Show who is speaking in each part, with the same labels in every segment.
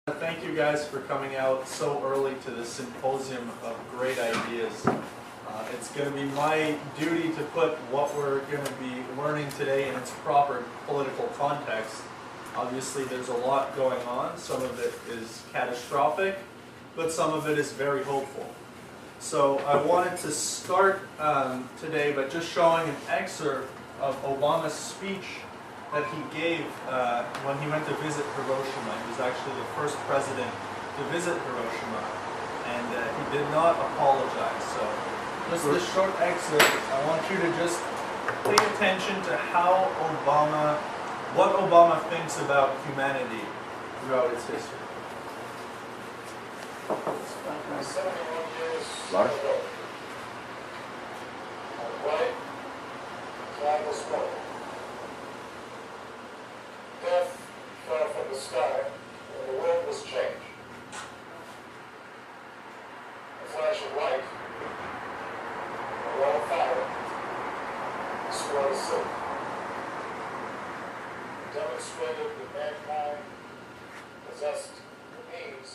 Speaker 1: Thank you guys for coming out so early to this symposium of great ideas. It's going to be my duty to put what we're going to be learning today in its proper political context. Obviously there's a lot going on. Some of it is catastrophic, but some of it is very hopeful. So I wanted to start today by just showing an excerpt of Obama's speech that he gave when he went to visit Hiroshima. He was actually the first president to visit Hiroshima, and he did not apologize. So just this short excerpt, I want you to just pay attention to how what Obama thinks about humanity throughout its history.
Speaker 2: 71 years ago, on the right, flag was flown. Death fell from the sky, and the world was changed. A flash of light, a wall of fire, a swirl of silk, demonstrated that mankind possessed the means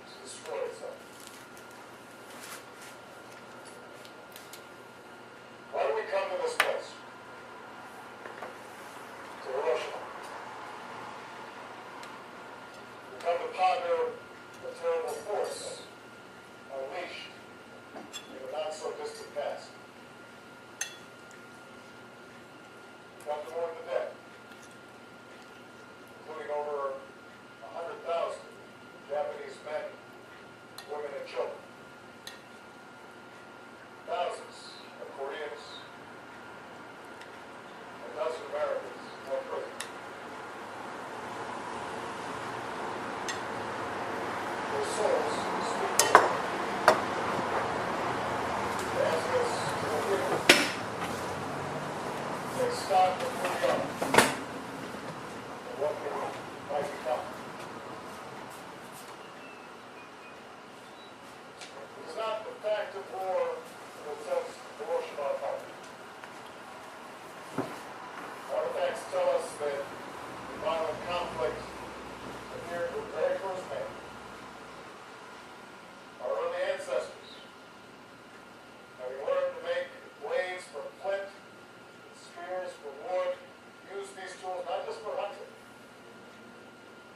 Speaker 2: to destroy itself. Why do we come to this place? To Hiroshima. We come to ponder the terrible force unleashed in the not-so-distant past. We come to mourn the dead, including over 100,000 Japanese men, women, and children. Thousands of Koreans, a dozen Americans in prison. Their souls speak to them. They ask us to forgive them. Take stock of who we are and what we might become. It is not the fact of war that sets Hiroshima apart. Artifacts tell us that violent conflict appeared with very first man. Our early ancestors, having learned to make blades from flint and spears from wood, used these tools not just for hunting,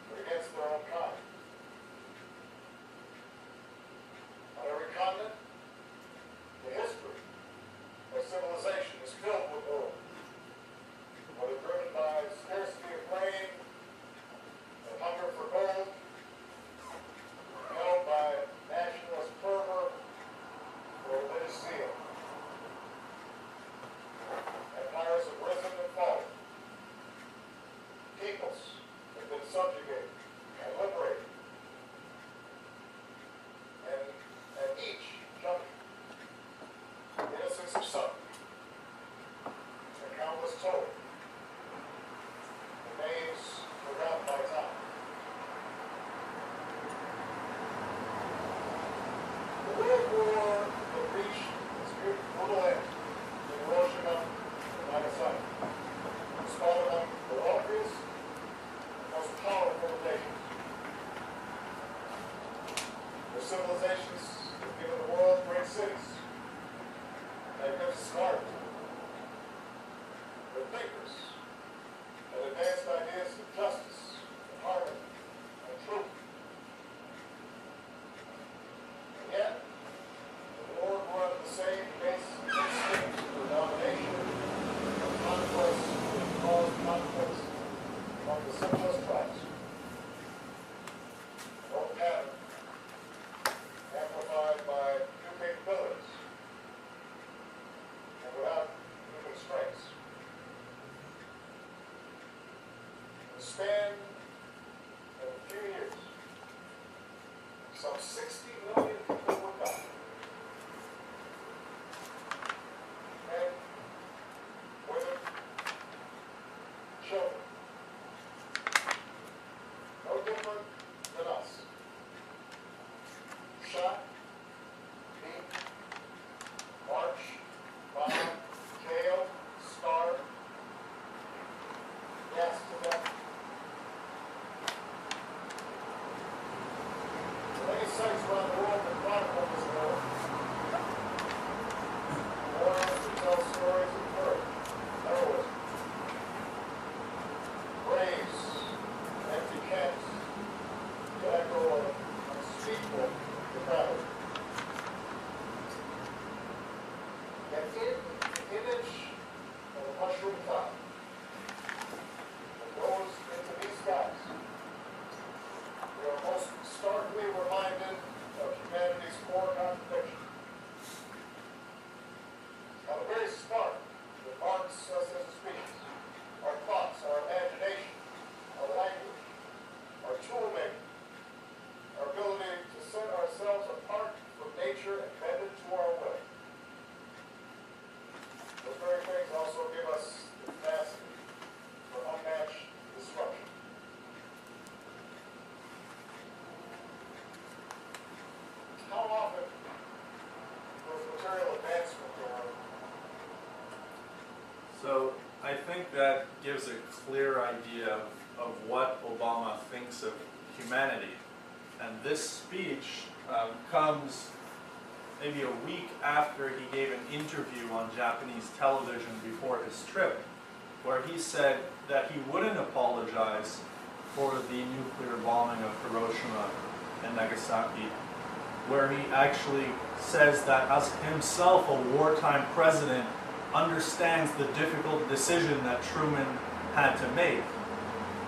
Speaker 2: but against their own kind. On every continent, the history of civilization is filled with war, whether driven by scarcity of grain, and hunger for gold, held by nationalist fervor or religious zeal. Empires have risen and fallen. Peoples have been subjugated and liberated. And each junkie, innocents of suffering, and countless told, the names forgotten by time. The World War that reached its brutal end in Hiroshima and Nagasaki was fought among the wealthiest and most powerful of nations. Their civilizations have given the world great cities, magnificent art. Their thinkers had advanced ideas of justice, and harmony, and truth. And yet, the Lord were under the same base instincts for domination and conquest that caused conflicts among the simplest tribes. An old pattern, amplified by new capabilities, and without new constraints. In the span of a few years, some 60 million people would die. Men, women, children, no different than us. Shot, beat, marched, bombed, jailed, starved, gassed to death, mushroom cloud that rose into these skies. We are most starkly reminded of humanity's core contradiction. At the very spark that marks us as a species, our thoughts, our imagination, our language, our tool-making, our ability to set ourselves apart from nature and bend it to our will. Those very things also give us the capacity for unmatched disruption. How often does material advancement go on?
Speaker 1: So I think that gives a clear idea of what Obama thinks of humanity. And this speech comes maybe a week after he gave an interview on Japanese television before his trip, where he said that he wouldn't apologize for the nuclear bombing of Hiroshima and Nagasaki, where he actually says that as himself a wartime president understands the difficult decision that Truman had to make.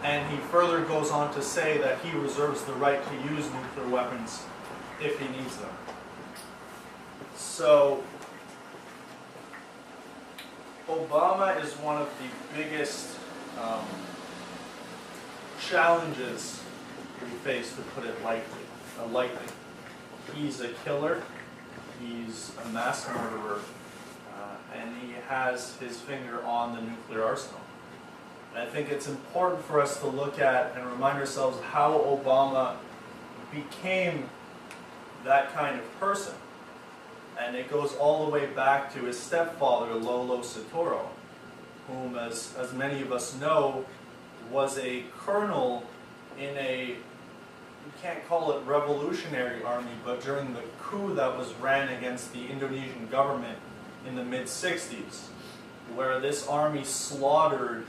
Speaker 1: And he further goes on to say that he reserves the right to use nuclear weapons if he needs them. So, Obama is one of the biggest challenges we face, to put it lightly. He's a killer, he's a mass murderer, and he has his finger on the nuclear arsenal. And I think it's important for us to look at and remind ourselves how Obama became that kind of person. And it goes all the way back to his stepfather, Lolo Soetoro, whom, as many of us know, was a colonel in a, you can't call it revolutionary army, but during the coup that was ran against the Indonesian government in the mid-60s, where this army slaughtered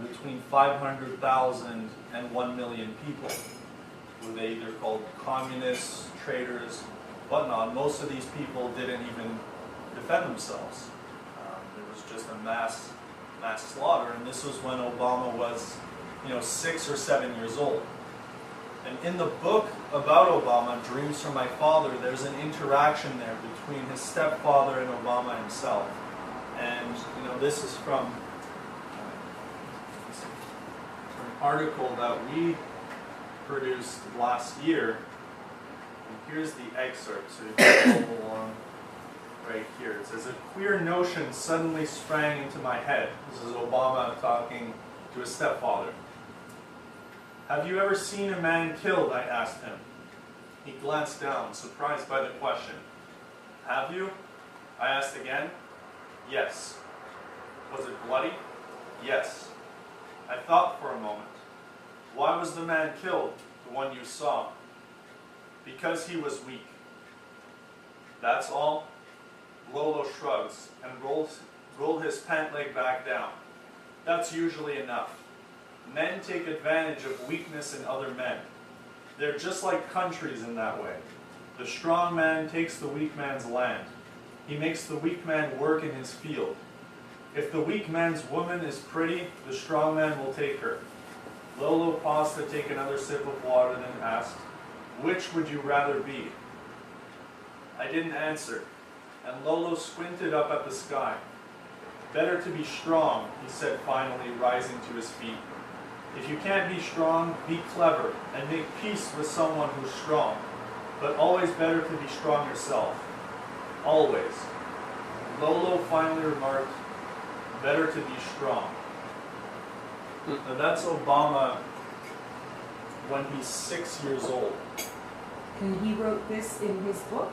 Speaker 1: between 500,000 and 1 million people, who they either called communists, traitors, whatnot. Most of these people didn't even defend themselves. There was just a mass slaughter, and this was when Obama was, 6 or 7 years old. And in the book about Obama, Dreams from My Father, there's an interaction there between his stepfather and Obama himself. And this is from an article that we produced last year. And here's the excerpt, so you can follow along right here. It says, "A queer notion suddenly sprang into my head." This is Obama talking to his stepfather. "Have you ever seen a man killed?" I asked him. He glanced down, surprised by the question. "Have you?" I asked again. "Yes." "Was it bloody?" "Yes." I thought for a moment. "Why was the man killed, the one you saw?" "Because he was weak." "That's all?" Lolo shrugs and rolled his pant leg back down. "That's usually enough. Men take advantage of weakness in other men. They're just like countries in that way. The strong man takes the weak man's land. He makes the weak man work in his field. If the weak man's woman is pretty, the strong man will take her." Lolo paused to take another sip of water, then asked, "Which would you rather be?" I didn't answer, and Lolo squinted up at the sky. "Better to be strong," he said finally, rising to his feet. "If you can't be strong, be clever, and make peace with someone who's strong. But always better to be strong yourself. Always." Lolo finally remarked, "Better to be strong." Now that's Obama when he's 6 years old.
Speaker 3: And he wrote this in his book?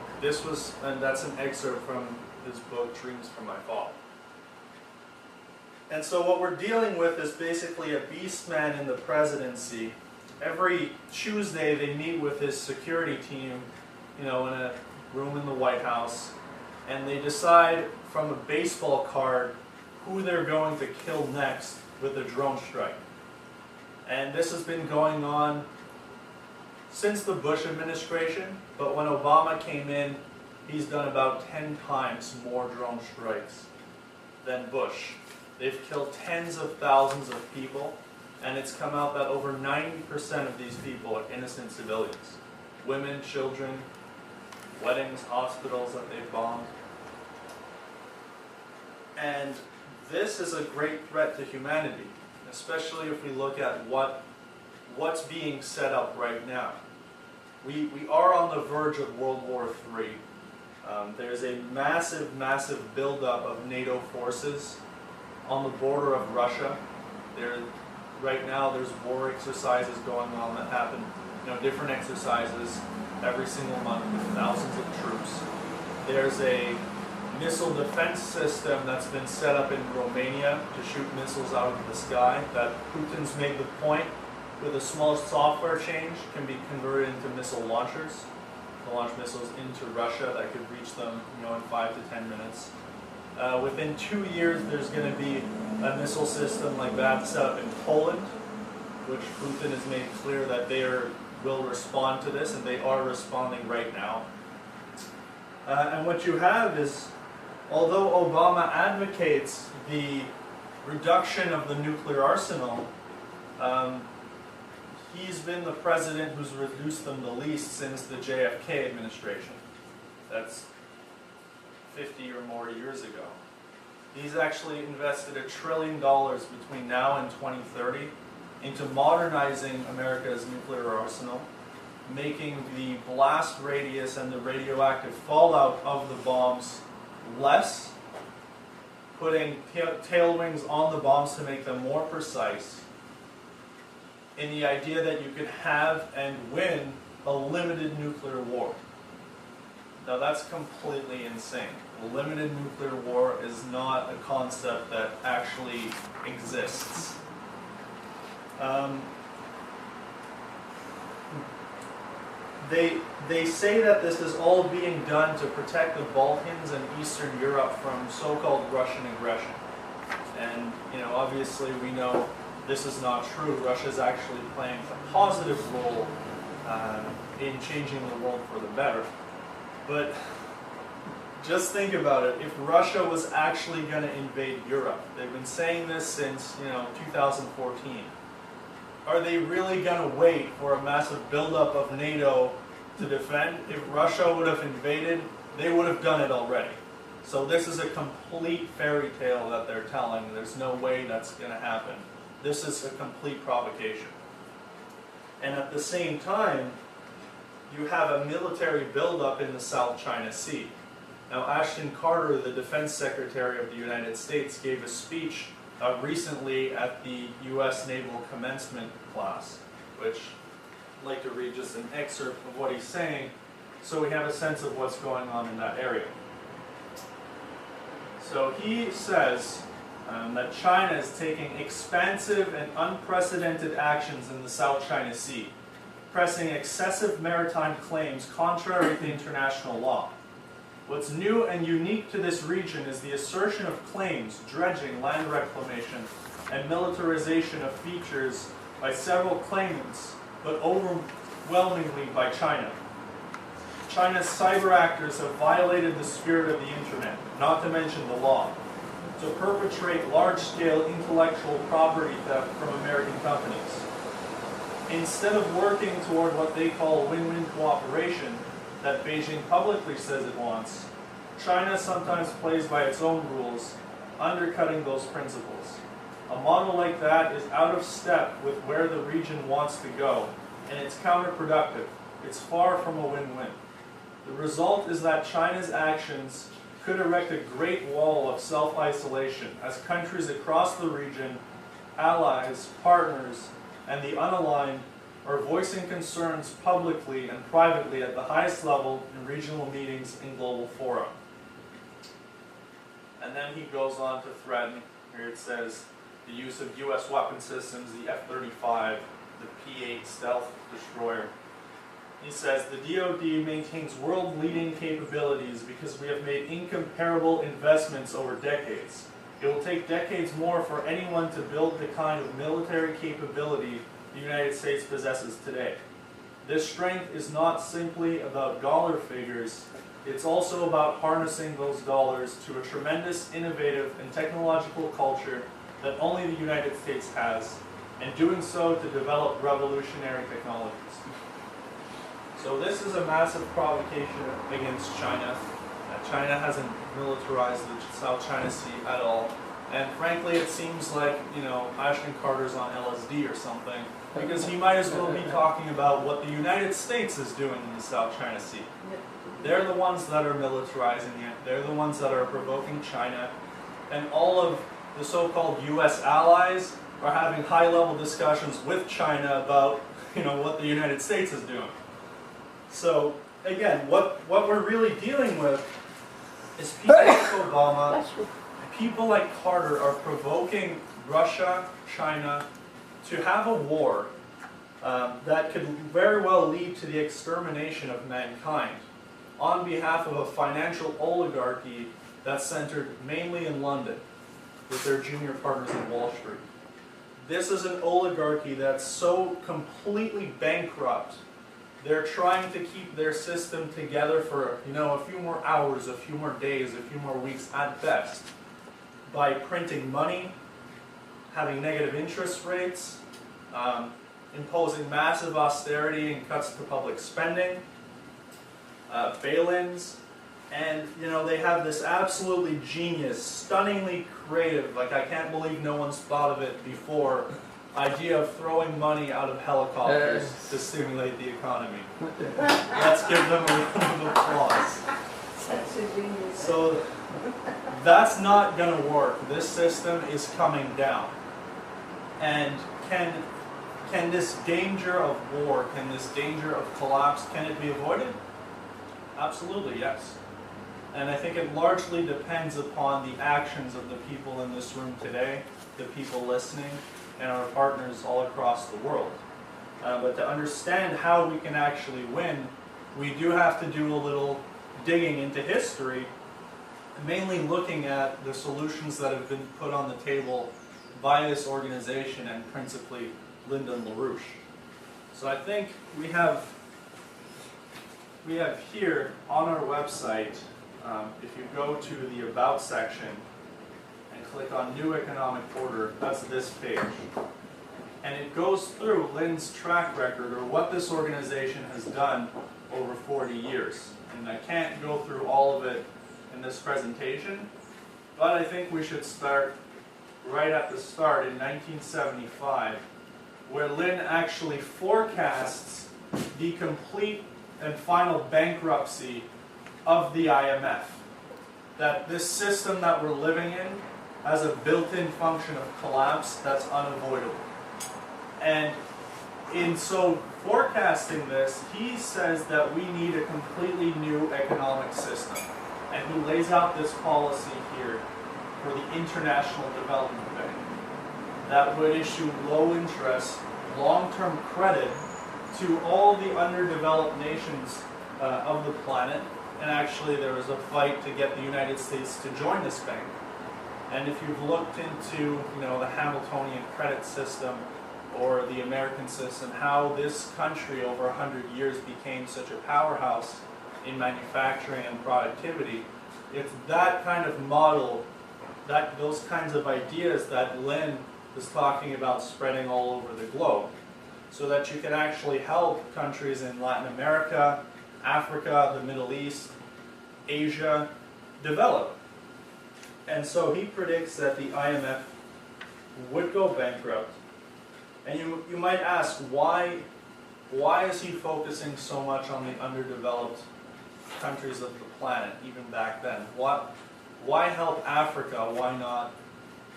Speaker 1: And that's an excerpt from his book, Dreams from My Father. And so what we're dealing with is basically a beast man in the presidency. Every Tuesday they meet with his security team, in a room in the White House, and they decide from a baseball card who they're going to kill next with a drone strike. And this has been going on since the Bush administration, but when Obama came in, he's done about 10 times more drone strikes than Bush. They've killed tens of thousands of people, and it's come out that over 90% of these people are innocent civilians. Women, children, weddings, hospitals that they've bombed. And this is a great threat to humanity, especially if we look at what's being set up right now. We are on the verge of World War III. There's a massive, massive buildup of NATO forces on the border of Russia. Right now there's war exercises going on that happen, different exercises every single month with thousands of troops. There's a missile defense system that's been set up in Romania to shoot missiles out of the sky that Putin's made the point with a small software change can be converted into missile launchers to launch missiles into Russia that could reach them in 5 to 10 minutes. Within 2 years there's going to be a missile system like that set up in Poland, which Putin has made clear that they will respond to this, and they are responding right now. And what you have is, although Obama advocates the reduction of the nuclear arsenal, he's been the president who's reduced them the least since the JFK administration. That's 50 or more years ago. He's actually invested $1 trillion between now and 2030 into modernizing America's nuclear arsenal, making the blast radius and the radioactive fallout of the bombs less, putting tail wings on the bombs to make them more precise, in the idea that you could have and win a limited nuclear war. Now that's completely insane. A limited nuclear war is not a concept that actually exists. They say that this is all being done to protect the Balkans and Eastern Europe from so-called Russian aggression. And obviously we know this is not true. Russia is actually playing a positive role in changing the world for the better. But just think about it. If Russia was actually going to invade Europe, they've been saying this since 2014. Are they really going to wait for a massive buildup of NATO to defend? If Russia would have invaded, they would have done it already. So this is a complete fairy tale that they're telling. There's no way that's going to happen. This is a complete provocation. And at the same time, you have a military buildup in the South China Sea. Now, Ashton Carter, the Defense Secretary of the United States, gave a speech recently at the U.S. Naval Commencement class, which I'd like to read just an excerpt of what he's saying so we have a sense of what's going on in that area. So he says that China is taking expansive and unprecedented actions in the South China Sea, pressing excessive maritime claims contrary to international law. What's new and unique to this region is the assertion of claims, dredging, land reclamation, and militarization of features by several claimants, but overwhelmingly by China. China's cyber actors have violated the spirit of the internet, not to mention the law, to perpetrate large-scale intellectual property theft from American companies. Instead of working toward what they call win-win cooperation that Beijing publicly says it wants, China sometimes plays by its own rules, undercutting those principles. A model like that is out of step with where the region wants to go, and it's counterproductive. It's far from a win-win. The result is that China's actions could erect a great wall of self-isolation as countries across the region, allies, partners, and the unaligned are voicing concerns publicly and privately at the highest level in regional meetings and global fora. And then he goes on to threaten, here it says, the use of U.S. weapon systems, the F-35, the P-8 stealth destroyer. He says, the DoD maintains world-leading capabilities because we have made incomparable investments over decades. It will take decades more for anyone to build the kind of military capability the United States possesses today. This strength is not simply about dollar figures, it's also about harnessing those dollars to a tremendous innovative and technological culture that only the United States has, and doing so to develop revolutionary technologies. So this is a massive provocation against China. China hasn't militarized the South China Sea at all. And frankly, it seems like, Ashton Carter's on LSD or something, because he might as well be talking about what the United States is doing in the South China Sea. They're the ones that are militarizing it. They're the ones that are provoking China. And all of the so-called US allies are having high-level discussions with China about, what the United States is doing. So, again, what we're really dealing with is people like Obama, people like Carter are provoking Russia, China, to have a war that could very well lead to the extermination of mankind on behalf of a financial oligarchy that's centered mainly in London with their junior partners in Wall Street. This is an oligarchy that's so completely bankrupt, they're trying to keep their system together for, a few more hours, a few more days, a few more weeks at best, by printing money, having negative interest rates, imposing massive austerity and cuts to public spending, bail-ins, and they have this absolutely genius, stunningly creative, like I can't believe no one's thought of it before, idea of throwing money out of helicopters to stimulate the economy. Let's give them a round of applause.
Speaker 3: Such a genius.
Speaker 1: So that's not going to work. This system is coming down. And can this danger of war, can this danger of collapse, can it be avoided? Absolutely, yes. And I think it largely depends upon the actions of the people in this room today, the people listening, and our partners all across the world. But to understand how we can actually win, we do have to do a little digging into history, mainly looking at the solutions that have been put on the table by this organization and principally Lyndon LaRouche. So I think we have here on our website, if you go to the About section and click on New Economic Order, that's this page. And it goes through Lynn's track record, or what this organization has done over 40 years. And I can't go through all of it in this presentation, but I think we should start right at the start in 1975, where Lynn actually forecasts the complete and final bankruptcy of the IMF. That this system that we're living in has a built-in function of collapse that's unavoidable. And in so forecasting this, he says that we need a completely new economic system. And he lays out this policy here for the International Development Bank that would issue low-interest, long-term credit to all the underdeveloped nations of the planet. And actually there was a fight to get the United States to join this bank. And if you've looked into the Hamiltonian credit system or the American system, how this country over 100 years became such a powerhouse in manufacturing and productivity, it's that kind of model, those kinds of ideas that Lynn is talking about spreading all over the globe, so that you can actually help countries in Latin America, Africa, the Middle East, Asia develop. And so he predicts that the IMF would go bankrupt. And you might ask, why is he focusing so much on the underdeveloped countries of the planet, even back then? Why help Africa? Why not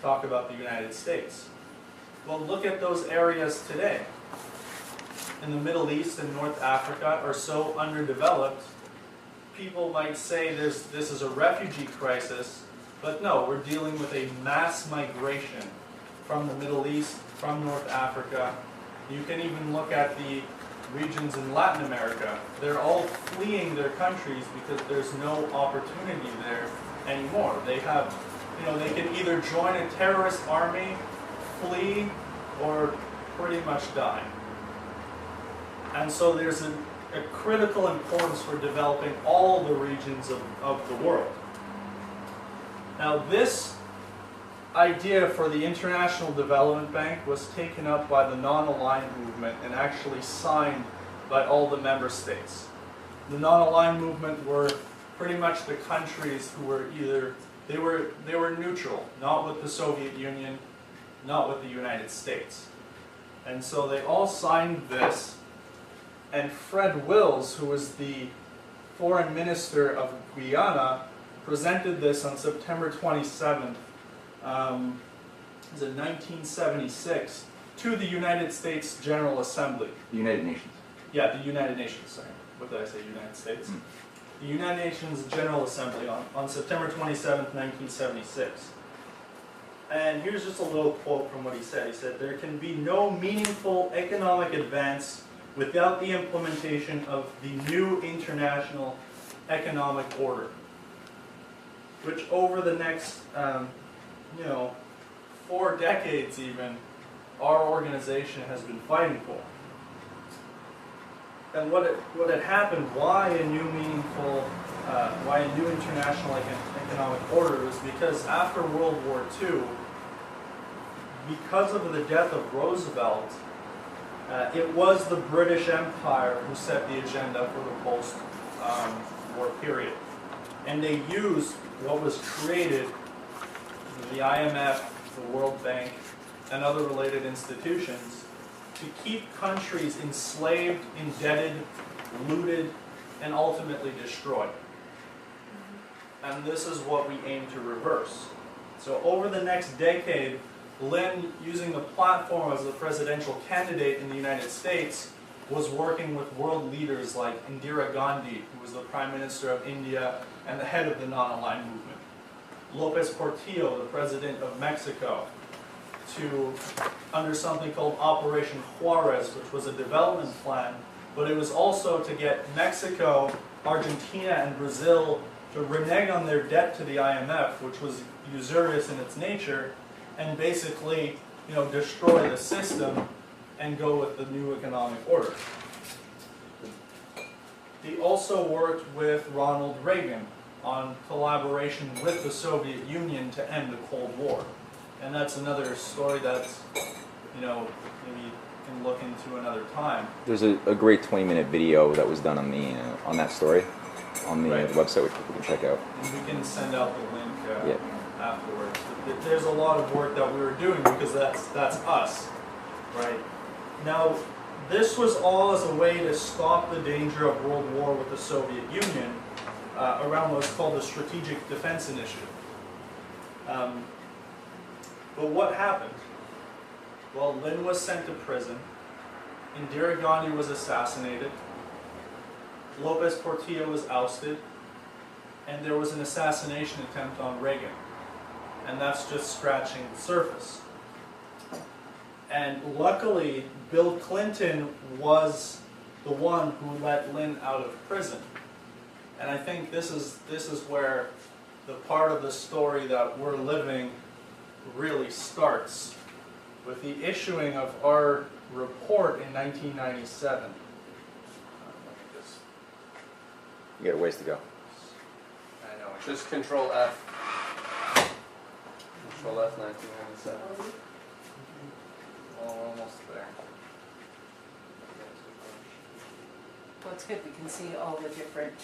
Speaker 1: talk about the United States? Well, look at those areas today. In the Middle East and North Africa are so underdeveloped, people might say this is a refugee crisis, but no, we're dealing with a mass migration from the Middle East, from North Africa. You can even look at the regions in Latin America. They're all fleeing their countries because there's no opportunity there anymore. They have, they can either join a terrorist army, flee, or pretty much die. And so there's a critical importance for developing all the regions of the world. Now this idea for the International Development Bank was taken up by the non-aligned movement and actually signed by all the member states. The non-aligned movement were pretty much the countries who were either, they were neutral, not with the Soviet Union, not with the United States. And so they all signed this, and Fred Wills, who was the foreign minister of Guyana, presented this on September 27th, was it 1976, to the United States General Assembly.
Speaker 4: The United Nations.
Speaker 1: Yeah, the United Nations, sorry. What did I say, United States? The United Nations General Assembly on September 27th, 1976. And here's just a little quote from what he said. He said, "There can be no meaningful economic advance without the implementation of the new international economic order," which over the next, 4 decades even, our organization has been fighting for. And what had happened, why a new international economic order, was because after World War II, because of the death of Roosevelt, it was the British Empire who set the agenda for the post-war period. And they used what was created, the IMF, the World Bank, and other related institutions, to keep countries enslaved, indebted, looted, and ultimately destroyed. And this is what we aim to reverse. So over the next decade, Lynn, using the platform as the presidential candidate in the United States, was working with world leaders like Indira Gandhi, who was the Prime Minister of India and the head of the non-aligned movement, Lopez Portillo, the President of Mexico, under something called Operation Juarez, which was a development plan, but it was also to get Mexico, Argentina, and Brazil to renege on their debt to the IMF, which was usurious in its nature, and basically, destroy the system and go with the new economic order. He also worked with Ronald Reagan on collaboration with the Soviet Union to end the Cold War. And that's another story that's, maybe you can look into another time.
Speaker 4: There's a great 20-minute video that was done on that story on the website, which people can check out.
Speaker 1: And we can send out the link afterwards. But there's a lot of work that we were doing because that's us, right? Now, this was all as a way to stop the danger of world war with the Soviet Union around what's called the Strategic Defense Initiative. But what happened? Well, Lynn was sent to prison. Indira Gandhi was assassinated. Lopez Portillo was ousted. And there was an assassination attempt on Reagan. And that's just scratching the surface. And luckily, Bill Clinton was the one who let Lynn out of prison. And I think this is where the part of the story that we're living really starts, with the issuing of our report in 1997.
Speaker 4: You got a ways to go.
Speaker 1: I know.
Speaker 5: Just Control F. Control F 1997.
Speaker 1: Well, we're almost there.
Speaker 3: Well, it's good, we can see all the different.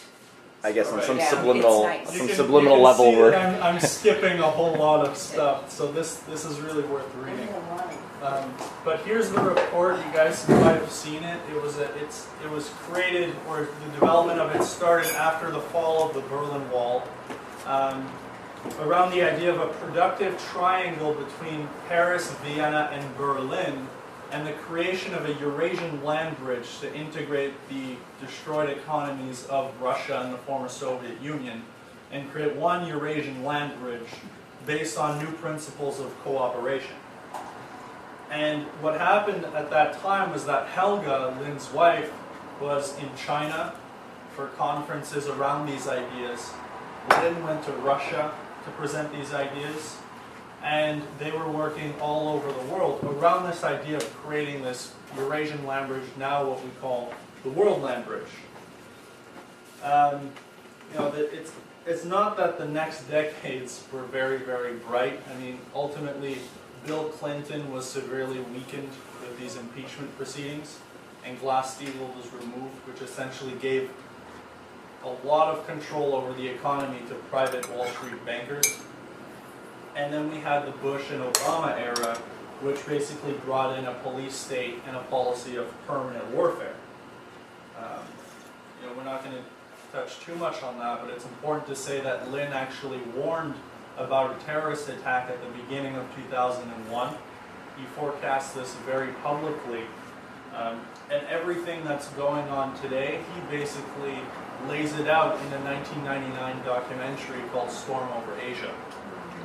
Speaker 4: I guess on some
Speaker 3: Yeah,
Speaker 4: subliminal,
Speaker 3: it's nice.
Speaker 4: some
Speaker 1: You
Speaker 4: subliminal
Speaker 1: can
Speaker 4: level,
Speaker 1: see
Speaker 4: we're
Speaker 1: that I'm skipping a whole lot of stuff, so this is really worth reading. But here's the report. You guys might have seen it. It was created, or the development of it started after the fall of the Berlin Wall, around the idea of a productive triangle between Paris, Vienna, and Berlin, and the creation of a Eurasian land bridge to integrate the destroyed economies of Russia and the former Soviet Union, and create one Eurasian land bridge based on new principles of cooperation. And what happened at that time was that Helga, Lynn's wife, was in China for conferences around these ideas. Lynn went to Russia to present these ideas. And they were working all over the world around this idea of creating this Eurasian land bridge, now what we call the world land bridge. It's not that the next decades were very, very bright. I mean, ultimately, Bill Clinton was severely weakened with these impeachment proceedings, and Glass-Steagall was removed, which essentially gave a lot of control over the economy to private Wall Street bankers. And then we had the Bush and Obama era, which basically brought in a police state and a policy of permanent warfare. We're not going to touch too much on that, but it's important to say that Lin actually warned about a terrorist attack at the beginning of 2001. He forecast this very publicly. And everything that's going on today, he basically lays it out in a 1999 documentary called Storm Over Asia,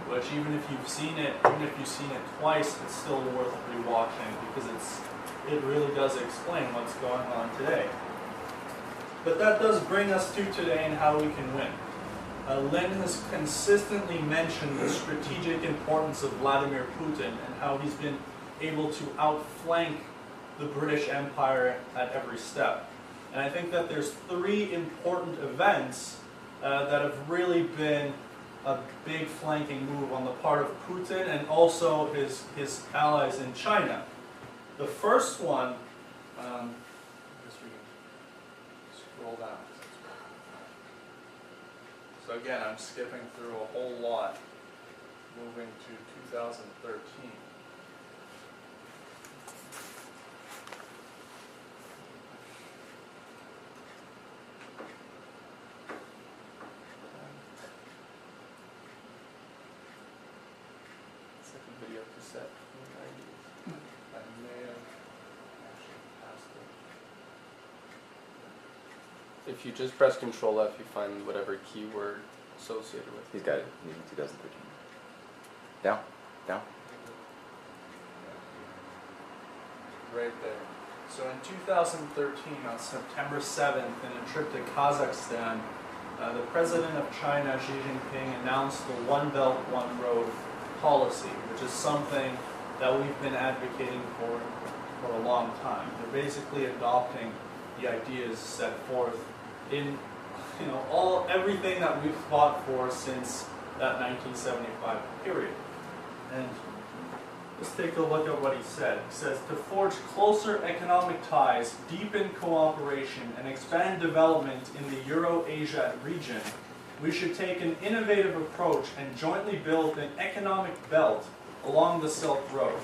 Speaker 1: which even if you've seen it twice, it's still worth rewatching because it really does explain what's going on today. But that does bring us to today and how we can win. Lin has consistently mentioned the strategic importance of Vladimir Putin and how he's been able to outflank the British Empire at every step. And I think that there's three important events that have really been a big flanking move on the part of Putin and also his allies in China. The first one, scroll down. So again, I'm skipping through a whole lot, moving to 2013.
Speaker 5: Second video cassette from the 90s.
Speaker 1: I may have actually passed it.
Speaker 5: If you just press Control F, you find whatever keyword associated with
Speaker 4: He's got it. He's in 2013. Down. Down.
Speaker 1: Right there. So in 2013, on September 7th, in a trip to Kazakhstan, the president of China, Xi Jinping, announced the One Belt, One Road policy, which is something that we've been advocating for a long time. They're basically adopting the ideas set forth in everything that we've fought for since that 1975 period. And let's take a look at what he said. He says, to forge closer economic ties, deepen cooperation, and expand development in the Euro-Asia region, we should take an innovative approach and jointly build an economic belt along the Silk Road.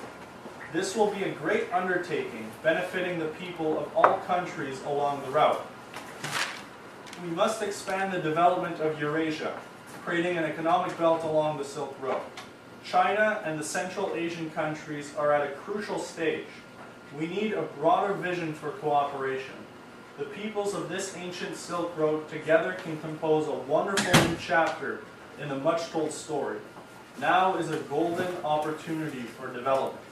Speaker 1: This will be a great undertaking, benefiting the people of all countries along the route. We must expand the development of Eurasia, creating an economic belt along the Silk Road. China and the Central Asian countries are at a crucial stage. We need a broader vision for cooperation. The peoples of this ancient Silk Road together can compose a wonderful new chapter in the much-told story. Now is a golden opportunity for development.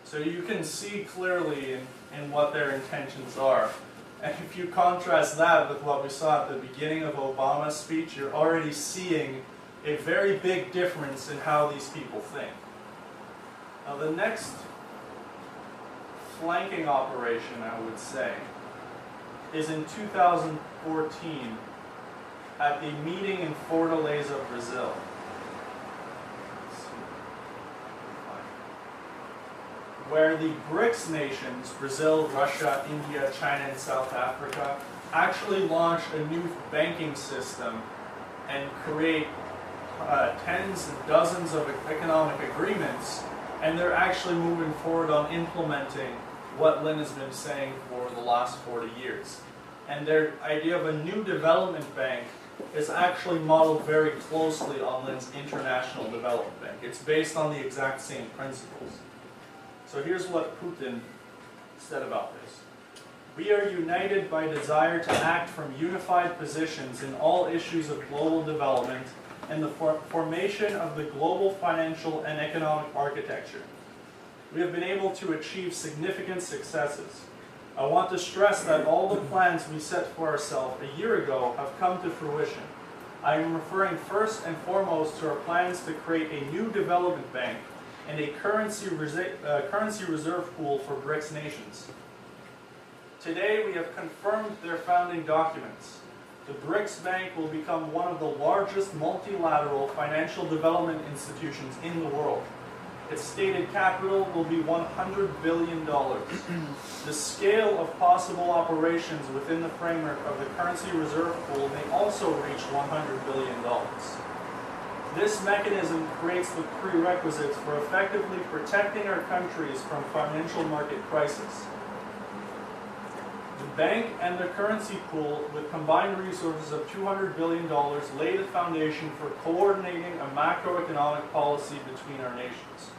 Speaker 1: So you can see clearly in what their intentions are. And if you contrast that with what we saw at the beginning of Obama's speech, you're already seeing a very big difference in how these people think. Now the next flanking operation, I would say, is in 2014 at a meeting in Fortaleza, Brazil. Where the BRICS nations, Brazil, Russia, India, China, and South Africa, actually launch a new banking system and create tens and dozens of economic agreements, and they're actually moving forward on implementing what Lin has been saying for the last 40 years. And their idea of a new development bank is actually modeled very closely on Lin's International Development Bank. It's based on the exact same principles. So here's what Putin said about this. We are united by desire to act from unified positions in all issues of global development and the formation of the global financial and economic architecture. We have been able to achieve significant successes. I want to stress that all the plans we set for ourselves a year ago have come to fruition. I am referring first and foremost to our plans to create a new development bank and a currency reserve pool for BRICS nations. Today, we have confirmed their founding documents. The BRICS Bank will become one of the largest multilateral financial development institutions in the world. Its stated capital will be $100 billion. The scale of possible operations within the framework of the currency reserve pool may also reach $100 billion. This mechanism creates the prerequisites for effectively protecting our countries from financial market crisis. The bank and the currency pool, with combined resources of $200 billion, lay the foundation for coordinating a macroeconomic policy between our nations.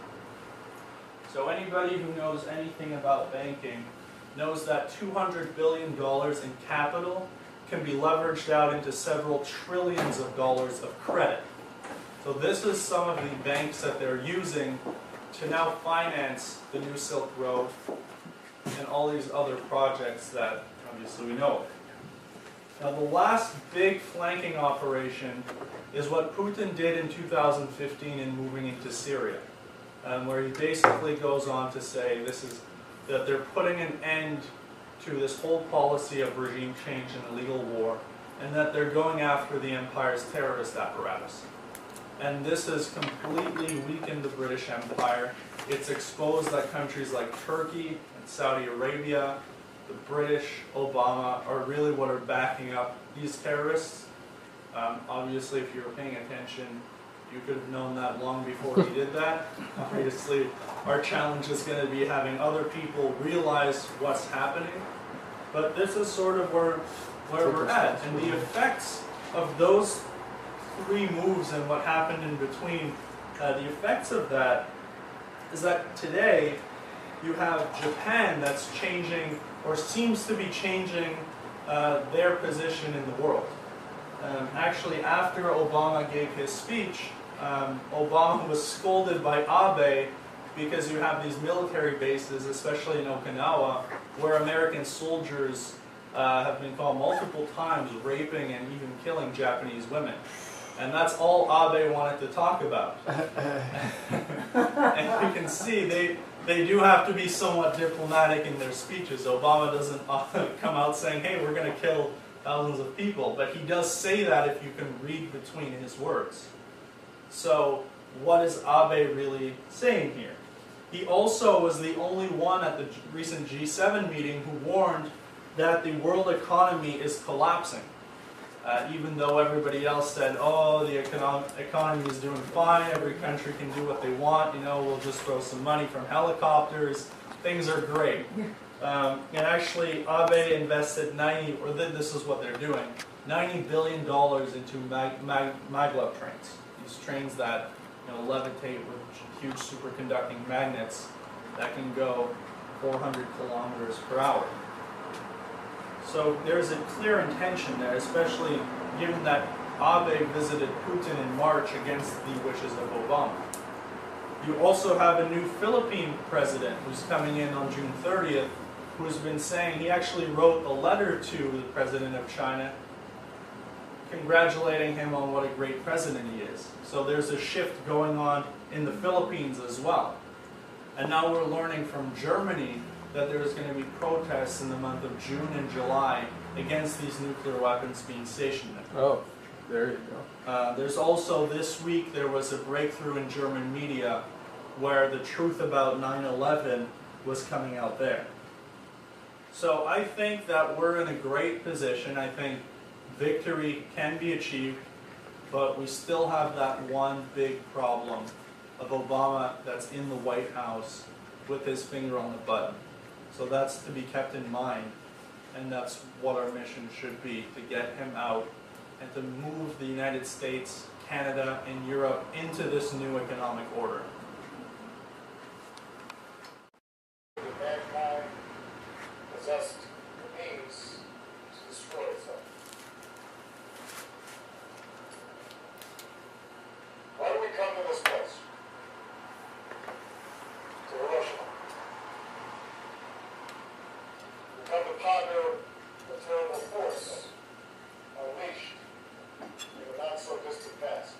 Speaker 1: So anybody who knows anything about banking knows that $200 billion in capital can be leveraged out into several trillions of dollars of credit. So this is some of the banks that they're using to now finance the new Silk Road and all these other projects that obviously we know of. Now the last big flanking operation is what Putin did in 2015 in moving into Syria, where he basically goes on to say that they're putting an end to this whole policy of regime change and illegal war, and that they're going after the empire's terrorist apparatus. And this has completely weakened the British Empire. It's exposed that countries like Turkey and Saudi Arabia, the British, Obama, are really what are backing up these terrorists. Obviously, if you were paying attention, you could have known that long before he did that. Obviously, our challenge is going to be having other people realize what's happening. But this is sort of where we're at. And the effects of those three moves and what happened in between, the effects of that is that today you have Japan that's changing, or seems to be changing, their position in the world. Actually, after Obama gave his speech, Obama was scolded by Abe because you have these military bases, especially in Okinawa, where American soldiers have been caught multiple times raping and even killing Japanese women. And that's all Abe wanted to talk about. And you can see they do have to be somewhat diplomatic in their speeches. Obama doesn't come out saying, hey, we're going to kill thousands of people. But he does say that if you can read between his words. So what is Abe really saying here? He also was the only one at the recent G7 meeting who warned that the world economy is collapsing. Even though everybody else said, oh, the economy is doing fine, every country can do what they want, we'll just throw some money from helicopters, things are great. And actually, Abe invested this is what they're doing, $90 billion into maglev trains. These trains that levitate with huge superconducting magnets that can go 400 kilometers per hour. So there's a clear intention there, especially given that Abe visited Putin in March against the wishes of Obama. You also have a new Philippine president who's coming in on June 30th, who's been saying, he actually wrote a letter to the president of China congratulating him on what a great president he is. So there's a shift going on in the Philippines as well. And now we're learning from Germany that there's going to be protests in the month of June and July against these nuclear weapons being stationed there.
Speaker 5: Oh, there you go.
Speaker 1: There's also, this week, there was a breakthrough in German media where the truth about 9/11 was coming out there. So I think that we're in a great position. I think victory can be achieved, but we still have that one big problem of Obama that's in the White House with his finger on the button. So that's to be kept in mind, and that's what our mission should be, to get him out and to move the United States, Canada, and Europe into this new economic order.
Speaker 2: Mankind possessed the means to destroy itself. Why do we come to this place? To Hiroshima. We come to ponder the terrible force unleashed in the not so distant past.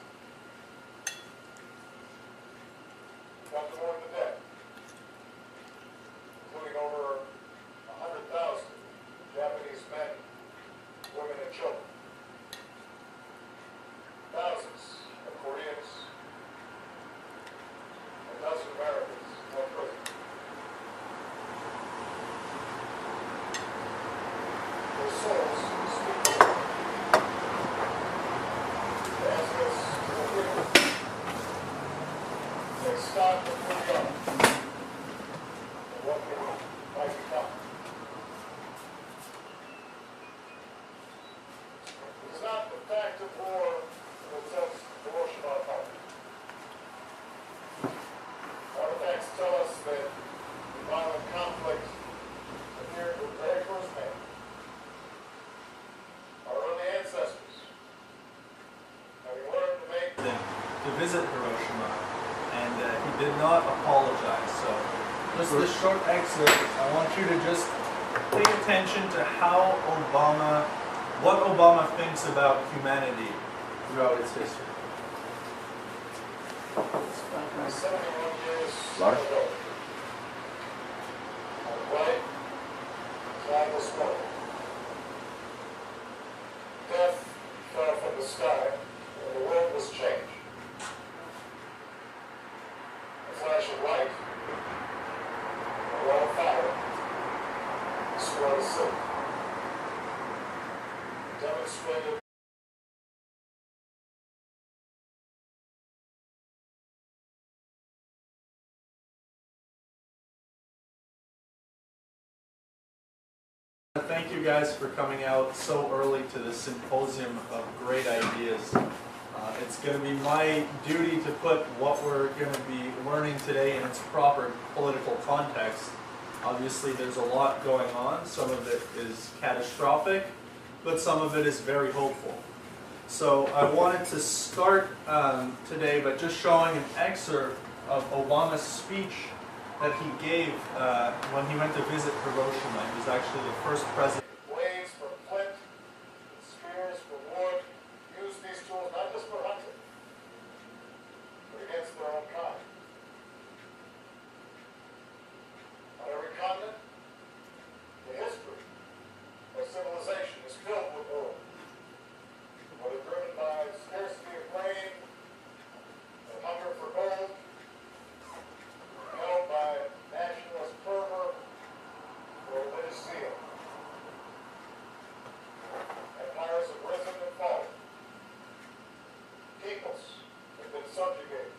Speaker 1: to visit Hiroshima, and he did not apologize. So, just this short excerpt, I want you to just pay attention to what Obama thinks about humanity throughout its history.
Speaker 2: 71 years
Speaker 4: Louder?
Speaker 2: ago, on the right, flag was struck. Death fell from the sky, and the world was changed. A flash of light, a wall of fire, a swirl of silk, demonstrated
Speaker 1: Thank you guys for coming out so early to this symposium of great ideas. It's going to be my duty to put what we're going to be learning today in its proper political context. Obviously there's a lot going on. Some of it is catastrophic, but some of it is very hopeful. So I wanted to start today by just showing an excerpt of Obama's speech that he gave when he went to visit Hiroshima. He was actually the first president.
Speaker 2: blades for flint, spears for wood, use these tools not just for hunting, but against their own kind. On every continent, the history of civilization is filled with war. Whether driven by scarcity of grain, and hunger for gold, held by nationalist fervor or religious zeal. Empires have risen and fallen. Peoples have been subjugated.